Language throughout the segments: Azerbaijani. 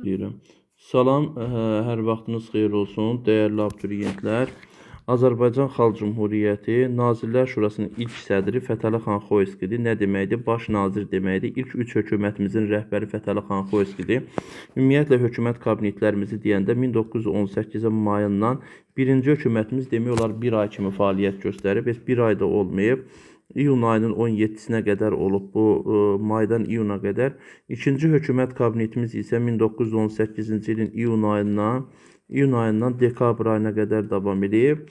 deyirəm. Salam, hər vaxtınız xeyir olsun, dəyərli abituriyentlər. Azərbaycan Xalq Cümhuriyyəti Nazirlər Şurasının ilk sədri Fətəli xan Xoyskidir. Nə deməkdir? Baş nazir deməkdir. İlk 3 hökumətimizin rəhbəri Fətəli xan Xoyskidir. Ümumiyyətlə, hökumət kabinetlərimizi deyəndə 1918-in mayından birinci hökumətimiz demək olar bir ay kimi fəaliyyət göstərib. Heç bir ayda olmayıb. İyun ayının 17-sinə qədər olub bu, maydan iyuna qədər. İkinci hökumət kabinetimiz isə 1918-ci ilin iyun ayından dekabr ayına qədər davam edib.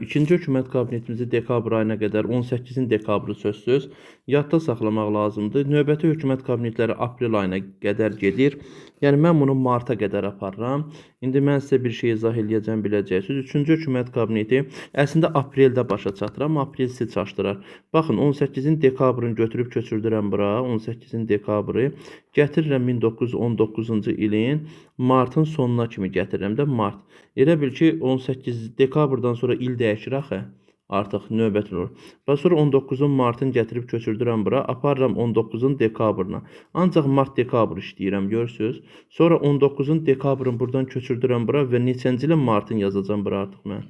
İkinci hökumət kabinetimizi dekabr ayına qədər 18-in dekabrı sözsüz yadda saxlamaq lazımdır. Növbəti hökumət kabinetləri aprel ayına qədər gedir. Yəni mən bunu marta qədər aparıram. İndi mən sizə bir şey izah eləyəcəm, biləcəksiniz. Üçüncü hökumət kabineti əslində apreldə başa çatır, amma aprel sizi çaşdırar. Baxın, 18-in dekabrını götürüb köçürdürəm bura. 18-in dekabrı gətirirəm 1919-cu ilin martın sonuna kimi gətirirəm də mart. Elə bil ki 18 dekabrdan sonra il dəyişir axı. Artıq növbəti olur. Sonra 19-un martını gətirib köçürdürəm bura. Aparıram 19-un dekabrına. Ancaq mart-dekabr işləyirəm, görürsünüz. Sonra 19-un dekabrını buradan köçürdürəm bura və neçənci ilin martını yazacam bura artıq mən?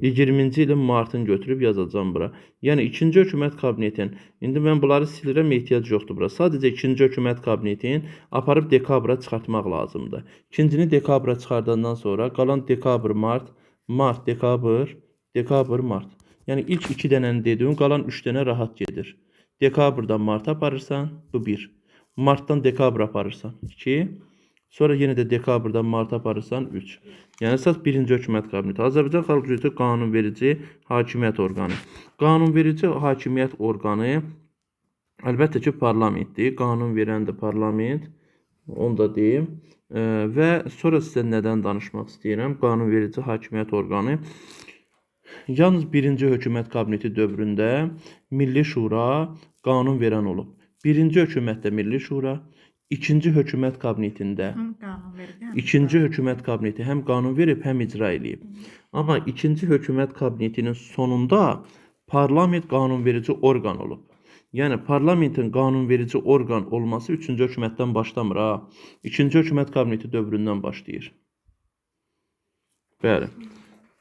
20-ci ilin martını götürüb yazacam bura. Yəni ikinci hökumət kabinetin, indi mən bunları silirəm, ehtiyac yoxdur bura. Sadəcə ikinci hökumət kabinetin aparıb dekabra çıxartmaq lazımdır. İkincini dekabra çıxardandan sonra qalan dekabr, mart, dekabr, mart. Yəni ilk 2 dənəni dediyim, qalan 3 dənə rahat gedir. Dekabrdan marta aparırsan, bu 1. Martdan dekabra aparırsan, 2. Sonra yenə də dekabrdan marta aparırsan, 3. Yəni əsas birinci hökumət kabineti. Azərbaycan Xalq Cümhuriyyəti qanunverici hakimiyyət orqanı. Qanunverici hakimiyyət orqanı əlbəttə ki parlamentdir. Qanun verən də parlament, onu da deyim. Və sonra sizə nədən danışmaq istəyirəm? Qanunverici hakimiyyət orqanı. Yalnız birinci hökumət kabineti dövründə Milli Şura qanun verən olub. Birinci hökumətdə Milli Şura, ikinci hökumət kabinetində ikinci hökumət kabineti həm qanun verib, həm icra eləyib. Amma ikinci hökumət kabinetinin sonunda parlament qanunverici orqan olub. Yəni parlamentin qanunverici orqan olması üçüncü hökumətdən başlamır ha. İkinci hökumət kabineti dövründən başlayır. Bəli.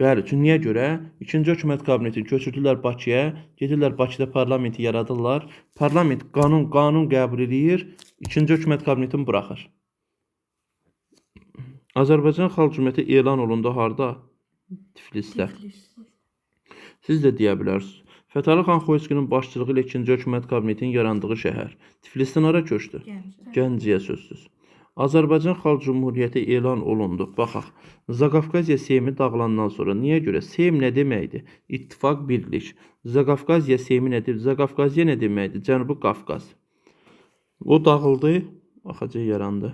Bəli, çünki niyə görə? İkinci hökumət kabinetini köçürdülər Bakıya, gedirlər Bakıda parlamenti yaradırlar. Parlament qanun qəbul edir, ikinci hökumət kabinetini buraxır. Azərbaycan Xalq Cümhuriyyəti elan olundu harda? Tiflisdə. Siz də deyə bilərsiniz. Fətəli xan Xoyskinin başçılığı ilə ikinci hökumət kabinetinin yarandığı şəhər. Tiflisdən hara köçdü? Gəncəyə sözsüz. Azərbaycan Xalq Cümhuriyyəti elan olundu. Baxaq, Zaqafqaziya Seymi dağılandan sonra niyə görə? Seym nə deməkdir? İttifaq, birlik. Zaqafqaziya Seymi nədir? Zaqafqaziya nə deməkdir? Cənubi Qafqaz. O dağıldı, axacaq yarandı.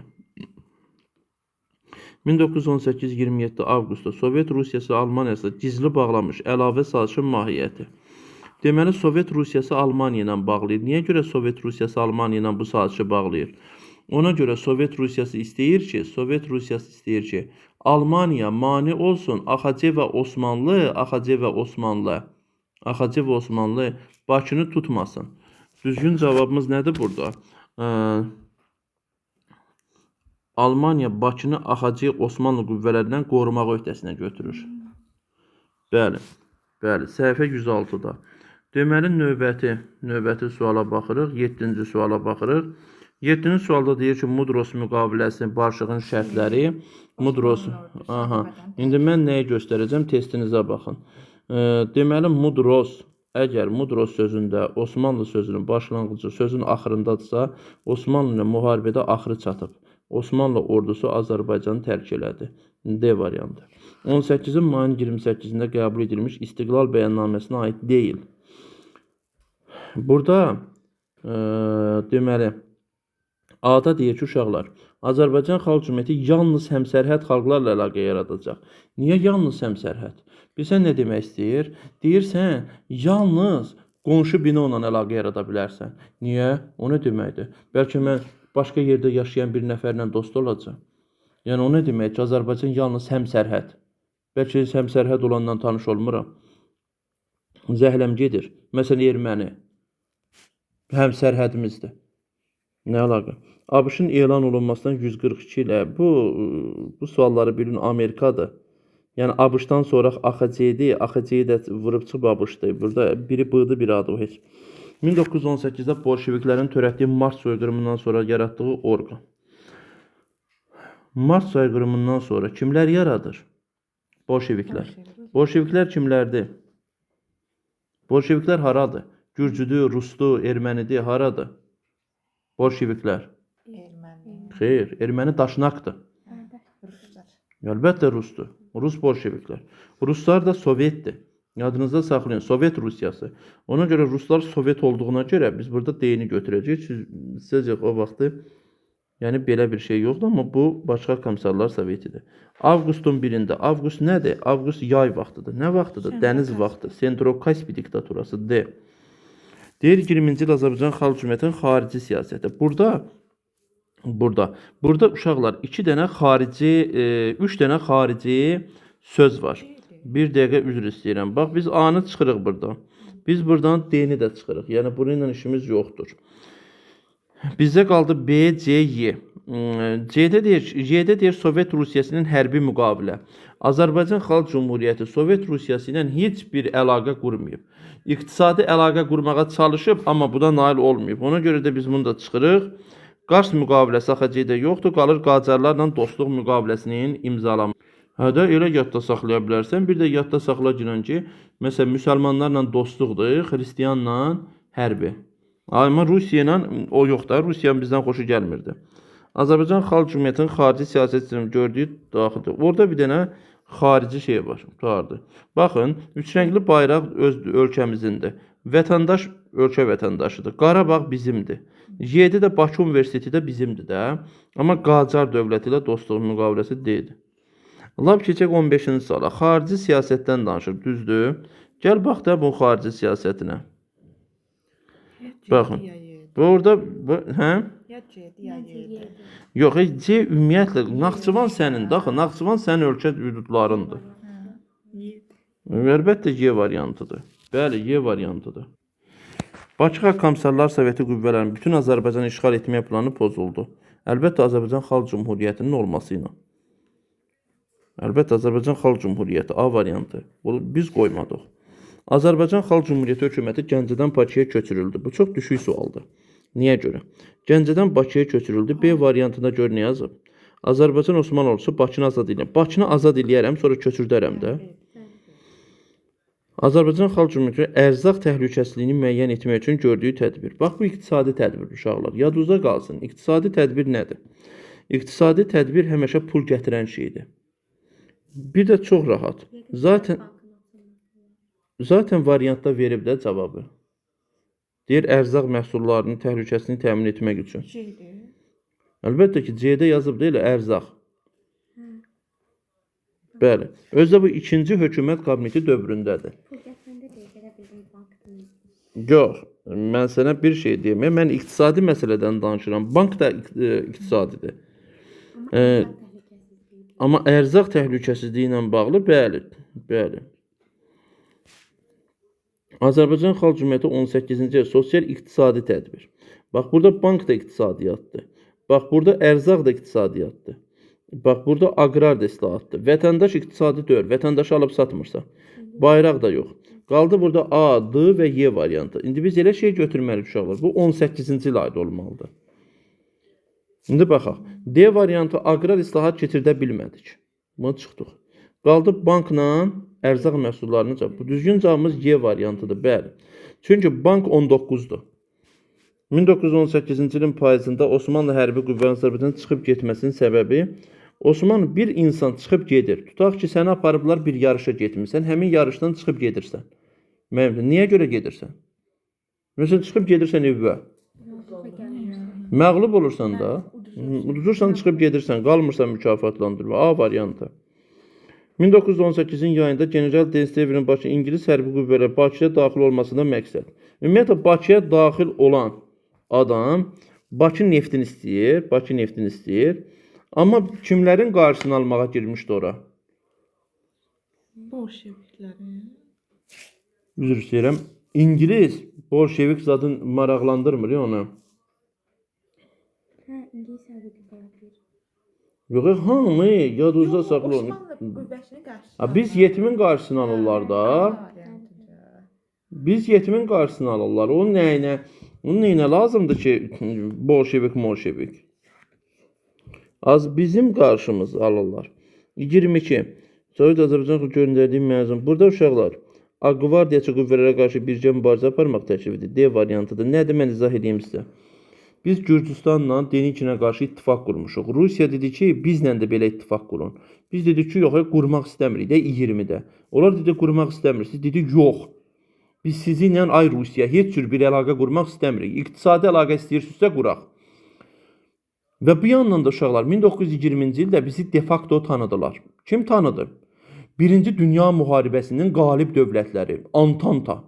1918-27 avqustda Sovet Rusiyası Almaniyası gizli bağlamış əlavə sazişin mahiyyəti. Deməli, Sovet Rusiyası Almaniya ilə bağlayır. Niyə görə Sovet Rusiyası Almaniya ilə bu sazişi bağlayır? Ona görə Sovet Rusiyası istəyir ki, Almaniya mane olsun, AXC və Osmanlı Bakını tutmasın. Düzgün cavabımız nədir burada? Almaniya Bakını AXC Osmanlı qüvvələrindən qorumaq öhdəsinə götürür. Bəli, səhifə 106-da. Deməli, növbəti suala baxırıq, 7-ci suala baxırıq. 7-ci sualda deyir ki, Mudros müqaviləsi, barışığın şərtləri. İndi mən nəyi göstərəcəm? Testinizə baxın. Deməli, əgər Mudros sözündə Osmanlı sözünün başlanğıcı sözün axırındadırsa, Osmanlı ilə müharibədə axırı çatıb. Osmanlı ordusu Azərbaycanı tərk elədi. D variantı. 18 mayın 28-də qəbul edilmiş İstiqlal bəyannaməsinə aid deyil. Burada deməli, A-da deyir ki, uşaqlar, Azərbaycan Xalq Cümhuriyyəti yalnız həmsərhəd xalqlarla əlaqə yaradacaq. Niyə yalnız həmsərhəd? Bilsən nə demək istəyir? Deyirsən, yalnız qonşu bina ilə əlaqə yarada bilərsən. Niyə? O nə deməkdir? Bəlkə mən başqa yerdə yaşayan bir nəfərlə dost olacaq. Yəni o nə demək ki, Azərbaycan yalnız həmsərhəd. Bəlkə həmsərhəd olandan tanış olmuram. Zəhləm gedir. Məsələn, erməni həmsərhədimizdir. Nə əlaqə? ABŞ-ın elan olunmasından 142 ilə bu sualları bilin Amerikadır. Yəni ABŞ-dan sonra AXC-dir. AXC-yi də vurub çıxıb ABŞ-dır. Burada biri bığdı, biri adı o heç. 1918-də bolşeviklərin törətdiyi Mart soyqırımından sonra yaratdığı orqan. Mart soyqırımından sonra kimlər yaradır? Bolşeviklər. Bolşeviklər kimlərdir? Bolşeviklər haradır? Gürcüdür, Rusdur, Ermənidir, haradır? Bolşeviklər. Xeyr, erməni daşnaqdır. Əlbəttə Rusdur. Rus bolşeviklər. Ruslar da Sovetdir. Yadınızda saxlayın, Sovet Rusiyası. Ona görə Ruslar Sovet olduğuna görə biz burada deyini götürəcəyik. Sizcə o vaxtı yəni belə bir şey yoxdur, amma bu başqa komissarlar Sovetidir. Avqustun 1-də. Avqust nədir? Avqust yay vaxtıdır. Nə vaxtıdır? Dəniz vaxtı. Sentro-Kaspi diktaturasıdır. Deyir 20-ci il Azərbaycan Xalq Cümhuriyyətinin xarici siyasəti. Burada uşaqlar 2 dənə xarici, 3 dənə xarici söz var. Bir dəqiqə üzr istəyirəm. Bax biz A-nı çıxırıq buradan. Biz buradan D-ni də çıxırıq. Yəni bununla işimiz yoxdur. Bizdə qaldı B, C, Y. Y'də deyir Sovet Rusiyasının hərbi müqavilə. Azərbaycan Xalq Cümhuriyyəti Sovet Rusiyası ilə heç bir əlaqə qurmayıb. İqtisadi əlaqə qurmağa çalışıb, amma buna nail olmayıb. Ona görə də biz bunu da çıxırıq. Qars müqaviləsi AXC-də yoxdur, qalır Qacarlarla dostluq müqaviləsinin imzalanması. Hədə elə yadda saxlaya bilərsən. Bir də yadda saxla girən ki, məsələn, müsəlmanlarla dostluqdur, xristiyanla hərbi. Amma Rusiya ilə o yoxdur. Rusiyanın bizdən xoşu gəlmirdi. Azərbaycan Xalq Cümhuriyyətinin xarici siyasət üzrə gördüyü daxildir. Orada bir dənə xarici şey var. Tutardı. Baxın, üç rəngli bayraq öz ölkəmizindir. Vətəndaş ölkə vətəndaşıdır. Qarabağ bizimdir. Y'də də Bakı Universiteti də bizimdir də. Amma Qacar dövləti ilə dostluq müqaviləsi deyil. Lab keçək 15-ci sala. Xarici siyasətdən danışır, düzdür? Gəl bax da bu xarici siyasətinə. Baxın. Burada hə? Yox, C ümumiyyətlə Naxçıvan sənin, daxı Naxçıvan sənin ölkə hüdudlarındır. Əlbəttə Y variantıdır. Bəli, Y variantıdır. Bakı Xalq Komissarlar Soveti qüvvələrinin bütün Azərbaycanı işğal etməyə planı pozuldu. Əlbəttə Azərbaycan Xalq Cümhuriyyətinin olması ilə. Əlbəttə Azərbaycan Xalq Cümhuriyyəti A variantı. Bunu biz qoymadıq. Azərbaycan Xalq Cümhuriyyəti hökuməti Gəncədən Bakıya köçürüldü. Bu çox düşük sualdır. Niyə görə? Gəncədən Bakıya köçürüldü. B variantında gör nə yazıb? Azərbaycan Osmanlı ordusu Bakını azad eləyər. Bakını azad eləyərəm, sonra köçürdərəm də. Azərbaycan Xalq Cümhuriyyəti ərzaq təhlükəsizliyini müəyyən etmək üçün gördüyü tədbir. Bax bu iqtisadi tədbir uşaqlar. Yadınızda qalsın. İqtisadi tədbir nədir? İqtisadi tədbir həmişə pul gətirən şeydir. Bir də çox rahat. Zaten variantda verib də cavabı. Deyir ərzaq məhsullarının təhlükəsizliyini təmin etmək üçün. Əlbəttə ki, C-də yazıb deyil, ərzaq. Bəli. Özdə bu ikinci hökumət kabineti dövründədir. Yox, mən sənə bir şey deyim. Mən iqtisadi məsələdən danışıram. Bank da iqtisadidir. Amma ərzaq təhlükəsizliyi ilə bağlı, bəli, bəli. Azərbaycan Xalq Cümhuriyyəti 18-ci sosial-iqtisadi tədbir. Bax, burada bank da iqtisadiyyatdır. Bax, burada ərzaq da iqtisadiyyatdır. Bax, burada aqrar da islahatdır. Vətəndaş iqtisadi deyil, vətəndaşı alıb satmırsa. Bayraq da yox. Qaldı burada A, D və Y variantı. İndi biz elə şey götürməliyik uşaqlar. Bu 18-ci il aid olmalıdır. İndi baxaq. D variantı aqrar islahat keçirdə bilmədik. Bunu çıxdıq. Qaldı bankla ərzaq məhsullarını cavab. Bu düzgün cavabımız Y variantıdır. Bəli. Çünki bank 19-dur. 1918-ci ilin payızında Osmanlı hərbi qüvvənin Azərbaycandan çıxıb getməsinin səbəbi Osmanlı bir insan çıxıb gedir. Tutaq ki, səni aparıblar bir yarışa getmirsən, həmin yarışdan çıxıb gedirsən. Niyə görə gedirsən? Məsələn, çıxıb gedirsən evə. Məğlub olursan da, uduzursan çıxıb gedirsən, qalmırsan mükafatlandırma. A variantı. 1918-in yayında General Densteverin Bakı İngilis hərbi qüvvələri Bakıya daxil olmasında məqsəd. Ümumiyyətlə, Bakıya daxil olan adam Bakı neftini istəyir. Amma kimlərin qarşısını almağa girmişdi ora? Bolşeviklərin. Üzr istəyirəm. İngilis, bolşevik zadın maraqlandırmır onu. Hə, indi səbəbi qala bilər. Yox, hamı yadınızda saxla onu. Osmanlı qüvvəsinin qarşısında. Ha, biz yetimin qarşısını alırlar da. Biz yetimin qarşısını alırlar. Onun nəyinə lazımdır ki, bolşevik. Az bizim qarşımızı alırlar. 22. Sovet Azərbaycan göndərdiyi məzun. Burada uşaqlar, Ağqvardiyaçı qüvvələrə qarşı birgə mübarizə aparmaq təklifidir. D variantıdır. Nədir, mən izah edeyim sizə. Biz Gürcüstanla Denikinə qarşı ittifaq qurmuşuq. Rusiya dedi ki, bizlə də belə ittifaq qurun. Biz dedik ki, yox, qurmaq istəmirik də 20-də. Onlar dedi, qurmaq istəmirsiniz. Dedik, yox. Biz sizinlə, ay Rusiya, heç cür bir əlaqə qurmaq istəmirik. İqtisadi əlaqə istəyirsinizsə quraq. Və bu yandan da uşaqlar 1920-ci ildə bizi de facto tanıdılar. Kim tanıdı? Birinci Dünya Müharibəsinin qalib dövlətləri, Antanta.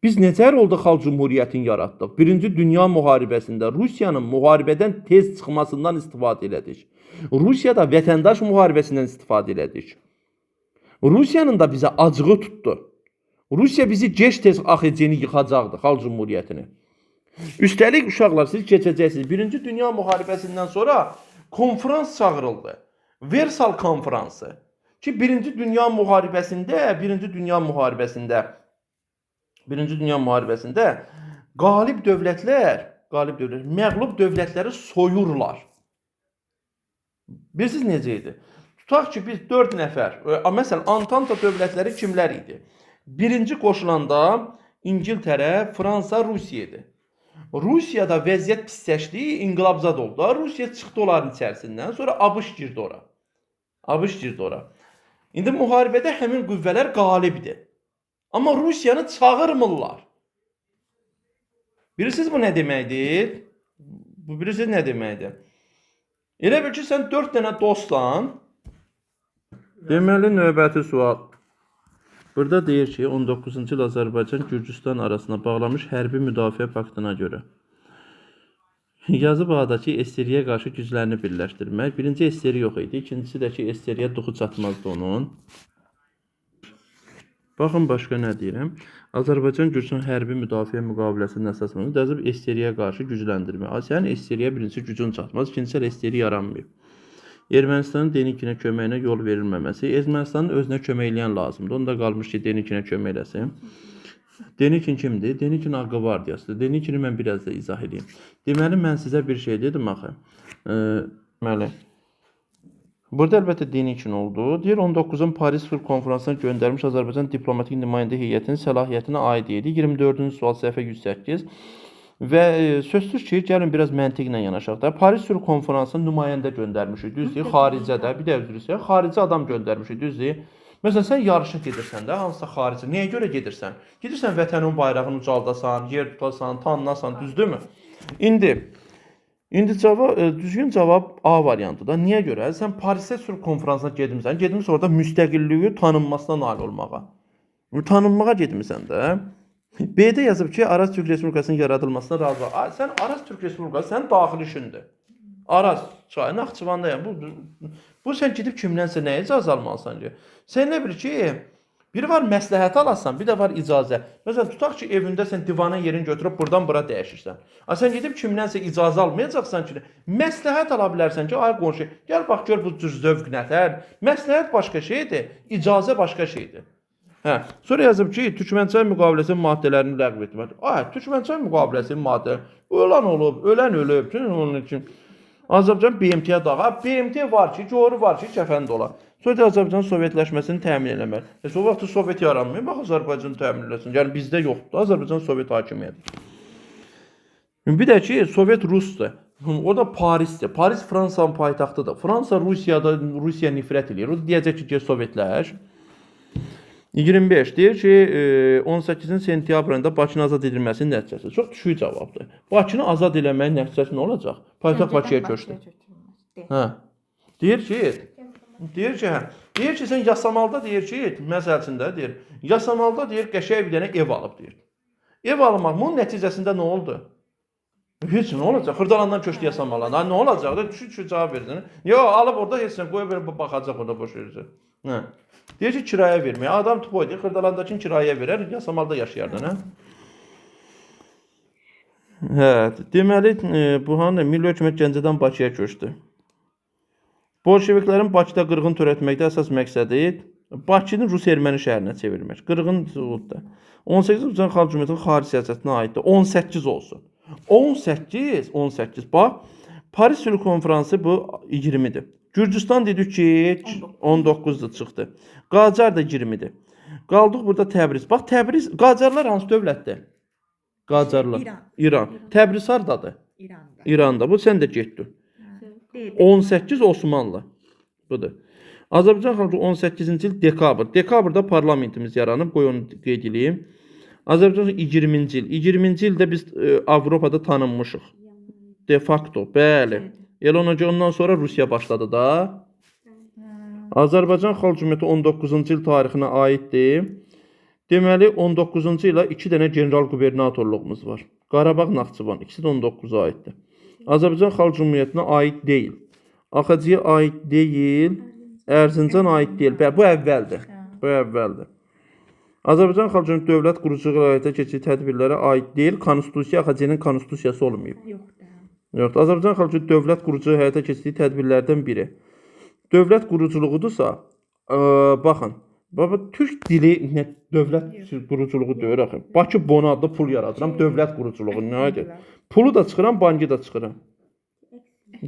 Biz necə oldu xalq cümhuriyyətini yaratdıq? Birinci Dünya Müharibəsində Rusiyanın müharibədən tez çıxmasından istifadə elədik. Rusiyada vətəndaş müharibəsindən istifadə elədik. Rusiyanın da bizə acığı tutdu. Rusiya bizi gec-tez AXC-ni yıxacaqdı, xalq cümhuriyyətini. Üstəlik uşaqlar, siz keçəcəksiniz. Birinci Dünya Müharibəsindən sonra konferans çağırıldı. Versal konferansı. Ki Birinci Dünya Müharibəsində qalib dövlətlər, məğlub dövlətləri soyurlar. Bilirsiniz necə idi? Tutaq ki, biz 4 nəfər, məsələn, Antanta dövlətləri kimlər idi? Birinci qoşulanda İngiltərə, Fransa, Rusiya idi. Rusiyada vəziyyət pisləşdi, inqilabzad oldu. Rusiya çıxdı onların içərisindən, sonra ABŞ girdi ora. İndi müharibədə həmin qüvvələr qalibdir. Amma Rusiyanı çağırmırlar. Bilirsiniz bu nə deməkdir? Bilirsiniz nə deməkdir? Elə bil ki, sən 4 dənə dostsan. Deməli, növbəti sual. Burada deyir ki, 19-cu il Azərbaycan-Gürcüstan arasında bağlanmış hərbi müdafiə paktına görə yazı bağdakı SSR-yə qarşı güclərini birləşdirmək. Birinci SSR yox idi, ikincisi də ki, SSR-yə duxu çatmazdı onun. Baxın, başqa nə deyirəm? Azərbaycan-Gürcüstan hərbi müdafiə müqaviləsinin əsasını dəzib SSR-yə qarşı gücləndirmək. Asiyanın SSR-yə birincisi gücün çatmaz, ikincisi SSR yaranmayıb. Ermənistanın Denikinə köməyinə yol verilməməsi, Ermənistanın özünə kömək eləyən lazımdır. Onda qalmış ki, Denikinə kömək eləsin. Denikin kimdir? Denikin Ağqvardiyasıdır. Denikini mən biraz da izah edeyim. Deməli, mən sizə bir şey dedim axı. Deməli, burada əlbəttə Denikin oldu. Deyir, 19-un Paris Sülh Konferansına göndərmiş Azərbaycan diplomatik nümayəndə heyətinin səlahiyyətinə aid idi. 24-cü sual səhifə 108. Və sözsüz ki, gəlin biraz məntiqlə yanaşaq da. Paris Sülh Konferansına nümayəndə göndərmişik, düzdür? Xaricədə, bir də üzr istəyirəm, xarici adam göndərmişik, düzdür? Məsələn, sən yarışa gedirsən də, hansısa xarici. Nəyə görə gedirsən? Gedirsən vətənin bayrağını ucaldasan, yer tutasan, tanınasan, düzdürmü? İndi düzgün cavab A variantıdır da. Niyə görə? Sən Parisə Sülh Konferansına getmirsən, getmirsən orada müstəqilliyi tanınmasına nail olmağa. Tanınmağa getmirsən də. B-də yazıb ki, Araz Türk Respublikasının yaradılmasına razı. Sən Araz Türk Respublikası, sən daxili işindir. Araz, çay, Naxçıvandayım. Bu sən gedib kimlənsə nəyə icazə almalısan ki? Sən nə bilir ki, biri var məsləhət alasan, bir də var icazə. Məsələn, tutaq ki, evində sən divanın yerini götürüb buradan bura dəyişirsən. Sən gedib kimlənsə icazə almayacaqsan ki, məsləhət ala bilərsən ki, ay qonşu, gəl bax gör bu cür zövq nətər. Məsləhət başqa şeydir, icazə başqa şeydir. Sonra yazıb ki, Türkmənçay müqaviləsinin maddələrini ləğv etmək. Türkmənçay müqaviləsinin maddə ölən olub, ölən ölüb. Onun üçün Azərbaycan BMT-yə dağa. BMT var ki, doğru var ki, kəfəndə ola. Sonra Azərbaycan Sovetləşməsini təmin eləmək. O vaxt Sovet yaranmıyor, bax Azərbaycan təmin eləsin. Yəni bizdə yoxdur. Azərbaycan Sovet hakimiyyətidir. Bir də ki, Sovet Rusdur. O da Parisdir. Paris Fransanın paytaxtıdır. Fransa Rusiya nifrət eləyir. O deyəcək ki, Sovetləş. 25 deyir ki, 18-in sentyabrında Bakının azad edilməsinin nəticəsi. Çox düşük cavabdır. Bakını azad eləməyin nəticəsi nə olacaq? Paytaxt Bakıya köçdü. Deyir ki, sən yasamalda deyir ki, məsələsində deyir, yasamalda deyir, qəşəng bir dənə ev alıb deyir. Ev almaq, bunun nəticəsində nə oldu? Heç nə olacaq? Xırdalandan köçdü yasamala. Nə olacaq? Düşük cavab verdin. Yox, alıb orada heç nə qoya verib baxacaq orada boş verirsə. Deyir ki, kiraya vermək. Adam tupoydu, Xırdalandakini kiraya verər, yasamalda yaşayardın. Hə, deməli, bu hanı Milli Hökumət Gəncədən Bakıya köçdü. Bolşeviklərin Bakıda qırğın törətməkdə əsas məqsədi Bakını Rus-Erməni şəhərinə çevirmək. Qırğın da 18 Azərbaycan Xalq Cümhuriyyətinin xarici siyasətinə aiddir. 18 olsun. 18. Bax, Paris Sülh Konfransı bu 20-dir. Gürcüstan dedik ki 19-dur çıxdı. Qacar da 20-dir. Qaldıq burada Təbriz. Bax, Təbriz, Qacarlar hansı dövlətdir? Qacarlar. İran. Təbriz hardadır? İranda. İranda. Bu sən də getdin. Deyil. 18 Osmanlı. Budur. Azərbaycan xalqı 18-ci il dekabr. Dekabrda parlamentimiz yaranıb. Qoy onu qeyd edeyim. Azərbaycan 20-ci il. 20-ci ildə biz Avropada tanınmışıq. De facto, bəli. Elə ona görə ondan sonra Rusiya başladı da. Azərbaycan Xalq Cümhuriyyəti 19-cu il tarixinə aiddir. Deməli 19-cu ilə 2 dənə general qubernatorluğumuz var. Qarabağ, Naxçıvan, ikisi də 19-a aiddir. Azərbaycan Xalq Cümhuriyyətinə aid deyil. AXC-yə aid deyil. Ərzincan aid deyil. Bu əvvəldir. Bu əvvəldir. Azərbaycan Xalq Cümhuriyyəti dövlət quruculuğu ilə həyata keçirdiyi tədbirlərə aid deyil. Konstitusiya AXC-nin konstitusiyası olmayıb. Yox, Azərbaycan Xalq Cümhuriyyəti dövlət quruculuğu həyata keçirdiyi tədbirlərdən biri. Dövlət quruculuğudursa, baxın, Türk dili dövlət quruculuğu deyir axı. Bakı Bonu adlı pul yaradıram, dövlət quruculuğu nə edir? Pulu da çıxıram, bankı da çıxıram.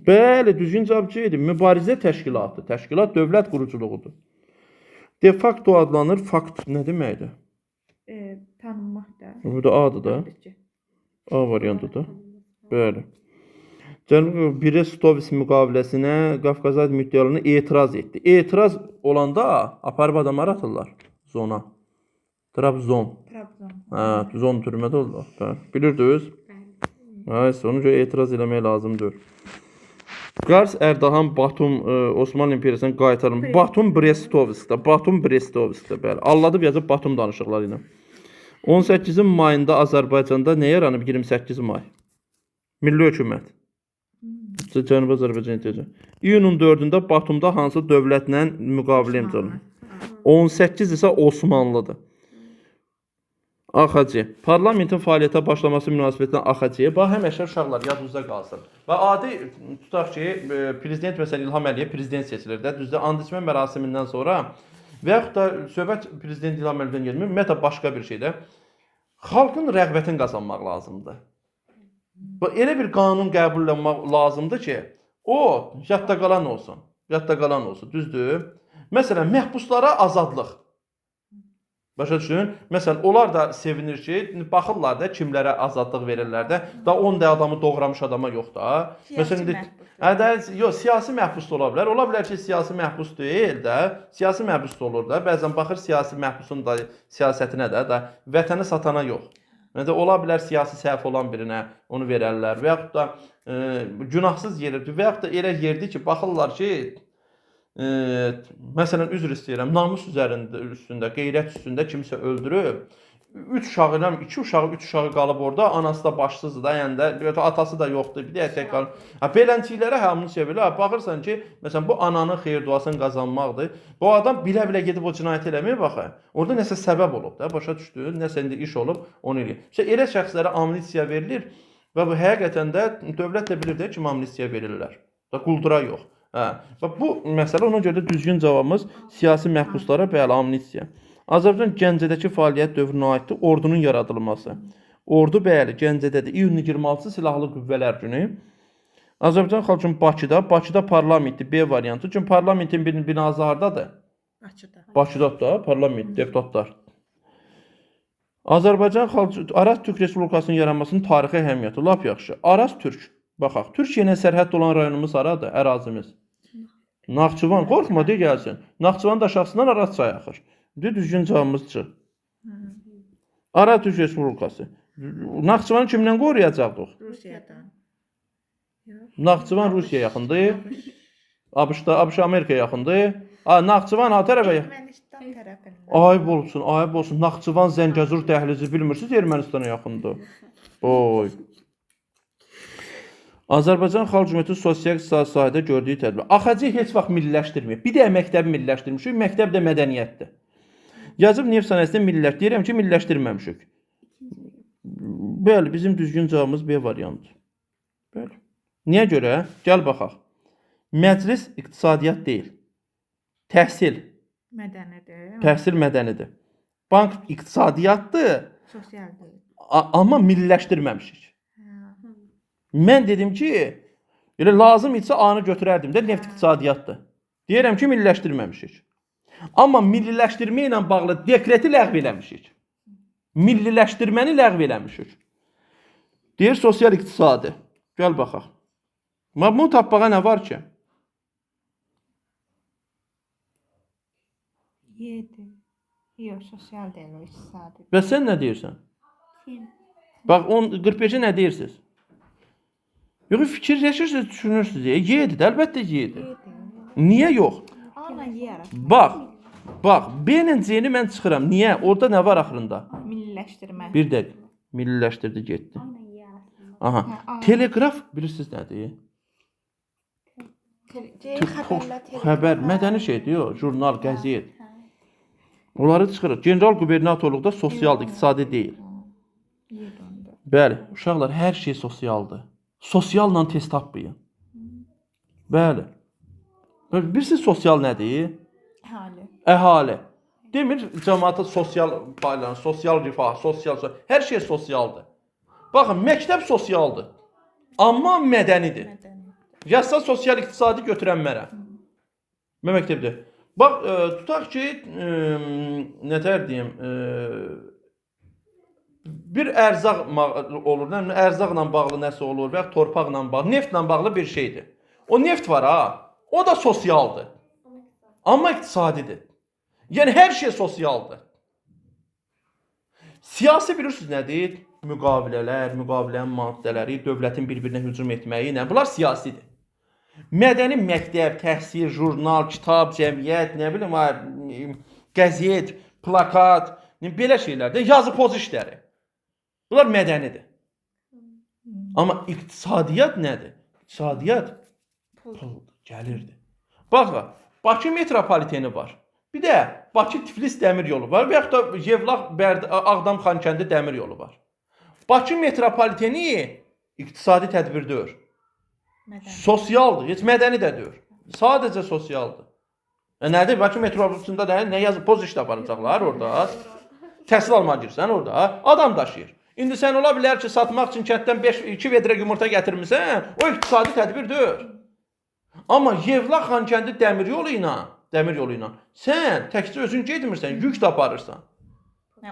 Bəli, düzgün cavab edir. Mübarizə təşkilatı. Təşkilat dövlət quruculuğudur. De facto adlanır. Fakt nə deməkdir? Tanınmaq da. Bu da A-dır da. A variantıdır. Bəli. Cənubi Brest-Litovsk müqaviləsinə Qafqaz müddəalarına etiraz etdi. Etiraz olanda aparıb adamlar atırlar zona. Trabzon. Hə, zon türmədə oldu. Bilirdiniz? Hayır, ona görə etiraz eləmək lazımdır. Qars, Ərdahan, Batum, Osmanlı İmperiyasının qaytarılması. Batum, Brest-Litovskda. Batum, Brest-Litovskda. Bəli. Alladıb yazıb Batum danışıqları ilə. 18 mayında Azərbaycanda nə yaranıb 28 may? Milli Hökumət. Cənubi Azərbaycan İntihacı. İyunun 4-də Batumda hansı dövlətlə müqavilə imzalanır? 18 isə Osmanlıdır. AXC. Parlamentin fəaliyyətə başlaması münasibətilə AXC-yə bax, həmişə uşaqlar yadınızda qalsın. Və adi tutaq ki, prezident məsələn İlham Əliyev prezident seçilir də, düzdür, and içmə mərasimindən sonra və yaxud da söhbət prezident İlham Əliyevdən gəlmir, ümumiyyətlə başqa bir şeydə xalqın rəğbətini qazanmaq lazımdır. Elə bir qanun qəbul etmək lazımdır ki, o yadda qalan olsun. Yadda qalan olsun, düzdür? Məsələn, məhbuslara azadlıq. Başa düşün? Məsələn, onlar da sevinir ki, baxırlar da kimlərə azadlıq verirlər də. Da 10 də adamı doğramış adama yox da. Məsələn, yox, siyasi məhbus da ola bilər. Ola bilər ki, siyasi məhbus deyil də, siyasi məhbus da olur da. Bəzən baxır siyasi məhbusun da siyasətinə də vətəni satana yox. Yəni ola bilər siyasi səhv olan birinə onu verərlər və yaxud da günahsız yerdir və yaxud da elə yerdir ki, baxırlar ki, məsələn, üzr istəyirəm, namus üstündə, qeyrət üstündə kimsə öldürüb, 3 uşağı, 2 uşağı, 3 uşağı qalıb orada, anası da başsızdır da, yəni də, atası da yoxdur, bir də tək qalıb. Belənciklərə hamını çevirir, baxırsan ki, məsələn, bu ananın xeyir duasını qazanmaqdır. Bu adam bilə-bilə gedib o cinayət eləmir, baxı, orada nəsə səbəb olub da, başa düşdü, nəsə indi iş olub, onu eləyir. Elə şəxslərə amnistiya verilir və bu həqiqətən də dövlət də bilir də ki, amnistiya verirlər, quldura yox. Bu məsələ ona görə də düzgün cavabımız siyasi məhbuslara bəli amnistiya. Azərbaycan Gəncədəki fəaliyyət dövrünə aiddir ordunun yaradılması. Ordu bəli Gəncədədir. İyunun 26-sı Silahlı Qüvvələr Günü. Azərbaycan xalqı Bakıda parlamentdir B variantı. Çünki parlamentin binası hardadır? Bakıda da parlament deputatlar. Azərbaycan xalqı Araz Türk Respublikasının yaranmasının tarixi əhəmiyyəti lap yaxşı. Araz Türk. Baxaq, Türkiyə ilə sərhəd olan rayonumuz haradır? Ərazimiz. Naxçıvan, qorxma, de gəlsin. Naxçıvanın da aşağısından Araz çayı axır. Düzgün cavabımız çıx. Araz Türk Respublikası. Naxçıvanı kimdən qoruyacaqdıq? Rusiyadan. Naxçıvan Rusiyaya yaxındır. ABŞ Amerikaya yaxındır. Naxçıvan ha tərəfə. Ermənistan tərəfindən. Ayıb olsun, ayıb olsun. Naxçıvan Zəngəzur dəhlizi bilmirsiniz, Ermənistana yaxındır. Oy. Azərbaycan Xalq Cümhuriyyəti sosial-iqtisadi sahədə gördüyü tədbir. AXC heç vaxt milliləşdirməyib. Bir də məktəbi milliləşdirmişik. Məktəb də mədəniyyətdir. Yazıb neft sənayesində milliləşdirmişik. Deyirəm ki, milliləşdirməmişik. Bəli, bizim düzgün cavabımız B variantı. Bəli. Niyə görə? Gəl baxaq. Məclis iqtisadiyyat deyil. Təhsil. Mədənidir. Təhsil mədənidir. Bank iqtisadiyyatdır, Sosial deyil. amma milliləşdirməmişik. Hə. Mən dedim ki, elə lazım isə A-nı götürərdim də neft iqtisadiyyatdır. Deyirəm ki, milliləşdirməmişik. Amma milliləşdirmə ilə bağlı dekreti ləğv eləmişik. Milliləşdirməni ləğv eləmişik. Deyir sosial iqtisadi. Gəl baxaq. Bunu tapmağa nə var ki? 7. Yox, sosial deyil, o iqtisadi. Bəs sən nə deyirsən? Kim? Bax 45-ə nə deyirsiniz? Yox, fikirləşirsiniz, düşünürsünüz. Y-dir, əlbəttə Y-dir. 7. Niyə yox? Ana Y arasında. Bax, B-lə C-ni mən çıxıram. Niyə? Orada nə var axırında? Milliləşdirmə. Bir dəqiqə. Milliləşdirdi, getdi. Aynen iyi arasında. Aha. Hə, Teleqraf bilirsiniz nədir? Xəbər, mədəni şeydir, yox, jurnal, qəzet. Onları çıxırıq. General qubernatorluqda sosialdır, iqtisadi deyil. 7 onda. Bəli, uşaqlar, hər şey sosialdır. Sosialla test tapmayın. Bəli. Bilirsiniz sosial nədir? Əhali. Əhali. Demir cəmaata sosial paylanır, sosial rifah, hər şey sosialdır. Baxın, məktəb sosialdır. Amma mədənidir. Mədəni. Yazsa sosial iqtisadi götürənmərə. Mən məktəbdə. Bax, tutaq ki, nətər deyim, bir ərzaq olur, ərzaqla bağlı nəsə olur və ya torpaqla bağlı, neftlə bağlı bir şeydir. O neft var ha, o da sosialdır. Amma iqtisadidir. Yəni hər şey sosialdır. Siyasi bilirsiniz nədir? Müqavilələr, müqavilənin maddələri, dövlətin bir-birinə hücum etməyi, bunlar siyasidir. Mədəni məktəb, təhsil, jurnal, kitab, cəmiyyət, nə bilim, qəzet, plakat, belə şeylərdir. Yazı poz işləri. Bunlar mədənidir. Amma iqtisadiyyat nədir? İqtisadiyyat puldur, gəlirdir. Baxın, Bakı metropoliteni var. Bir də Bakı-Tiflis dəmir yolu var və yaxud da Yevlax-Ağdam-Xankəndi dəmir yolu var. Bakı metropoliteni iqtisadi tədbir deyil. Sosialdır, heç mədəni də deyil. Sadəcə sosialdır. Nədir? Bakı metropolitenində nə yazıb, poz iş aparacaqlar orada. Təhsil almağa girsən orada, adam daşıyır. İndi sən ola bilər ki, satmaq üçün kənddən 2 vedrə yumurta gətirmirsən, o iqtisadi tədbir deyil. Amma Yevlax-Xankəndi dəmir yolu ilə sən təkcə özün getmirsən, yük də aparırsan.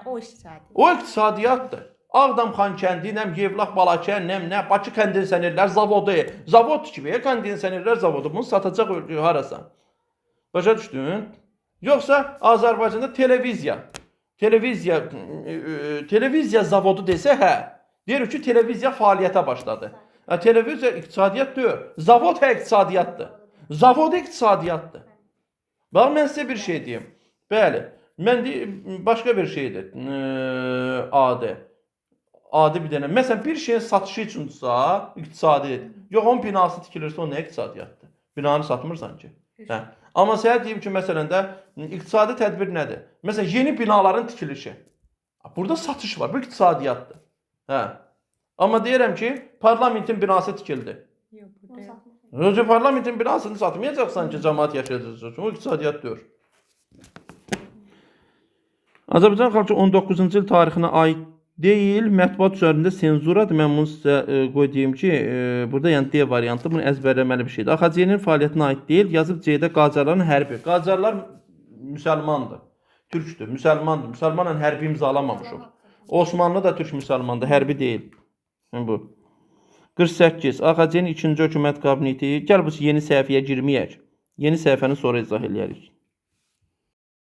O iqtisadi. O iqtisadiyyatdır. Ağdam-Xankəndi, Yevlax-Balakən, Bakı kondisionerlər zavodu, zavod tikib, kondisionerlər zavodu, bunu satacaq harasan. Başa düşdün? Yoxsa Azərbaycanda televiziya zavodu desə, hə, deyir ki, televiziya fəaliyyətə başladı. Televiziya iqtisadiyyat deyil, zavod iqtisadiyyatdır. Zavod iqtisadiyyatdır. Bax, mən sizə bir şey deyim. Bəli, mən deyim, başqa bir şeydir. Adi bir dənə. Məsələn, bir şeyin satışı üçündürsə, iqtisadidir. Yox, onun binası tikilirsə, o nə iqtisadiyyatdır? Binanı satmırsan ki. Hə. Amma sənə deyim ki, məsələn də, iqtisadi tədbir nədir? Məsələn, yeni binaların tikilişi. Burada satış var, bu iqtisadiyyatdır. Hə. Amma deyirəm ki, parlamentin binası tikildi. Yox, parlamentin binasını satmayacaqsan ki, cəmaat yaşayacaqsan. O iqtisadiyyat deyil. Azərbaycan xalqı 19-cu il tarixinə aid deyil, mətbuat üzərində senzuradır. Mən bunu sizə qoyayım ki, burada yəni D variantı, bunu əzbərləməli bir şeydir. AXC-nin fəaliyyətinə aid deyil, yazıb C-də Qacarların hərbi. Qacarlar müsəlmandır, türkdür, müsəlmandır. Müsəlmanla hərbi imzalamamışıq. Osmanlı da türk müsəlmandır, hərbi deyil. Bu. 48. AXC-nin 2-ci hökumət kabineti. Gəl bu yeni səhifəyə girməyək. Yeni səhifəni sonra izah eləyərik.